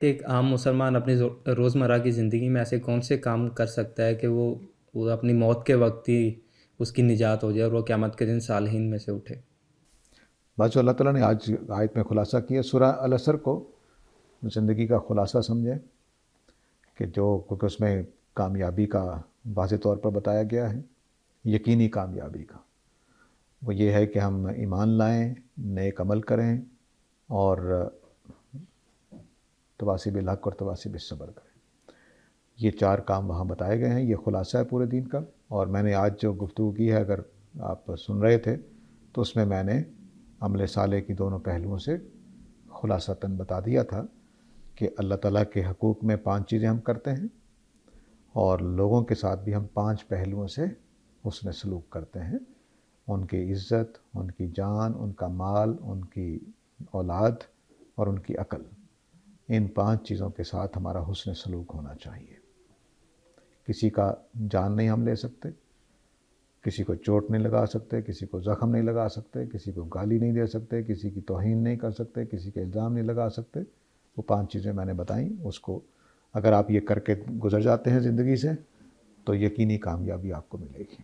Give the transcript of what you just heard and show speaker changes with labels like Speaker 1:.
Speaker 1: کہ ایک عام مسلمان اپنی روزمرہ کی زندگی میں ایسے کون سے کام کر سکتا ہے کہ وہ اپنی موت کے وقت ہی اس کی نجات ہو جائے اور وہ قیامت کے دن صالحین میں سے اٹھے؟
Speaker 2: بس جو اللہ تعالیٰ نے آج آیت میں خلاصہ کیا سورہ العصر کو زندگی کا خلاصہ سمجھیں کہ کیونکہ اس میں کامیابی کا واضح طور پر بتایا گیا ہے، یقینی کامیابی کا۔ وہ یہ ہے کہ ہم ایمان لائیں، نیک عمل کریں اور تواصی بالحق اور تواصی بالصبر کریں۔ یہ 4 کام وہاں بتائے گئے ہیں، یہ خلاصہ ہے پورے دین کا۔ اور میں نے آج جو گفتگو کی ہے، اگر آپ سن رہے تھے تو اس میں میں نے عمل صالح کی دونوں پہلوؤں سے خلاصتاً بتا دیا تھا کہ اللہ تعالیٰ کے حقوق میں 5 چیزیں ہم کرتے ہیں، اور لوگوں کے ساتھ بھی ہم 5 پہلوؤں سے حسن سلوک کرتے ہیں، ان کی عزت، ان کی جان، ان کا مال، ان کی اولاد اور ان کی عقل۔ ان 5 چیزوں کے ساتھ ہمارا حسن سلوک ہونا چاہیے۔ کسی کا جان نہیں ہم لے سکتے، کسی کو چوٹ نہیں لگا سکتے، کسی کو زخم نہیں لگا سکتے، کسی کو گالی نہیں دے سکتے، کسی کی توہین نہیں کر سکتے، کسی کے الزام نہیں لگا سکتے۔ وہ 5 چیزیں میں نے بتائیں، اس کو اگر آپ یہ کر کے گزر جاتے ہیں زندگی سے تو یقینی کامیابی آپ کو ملے گی۔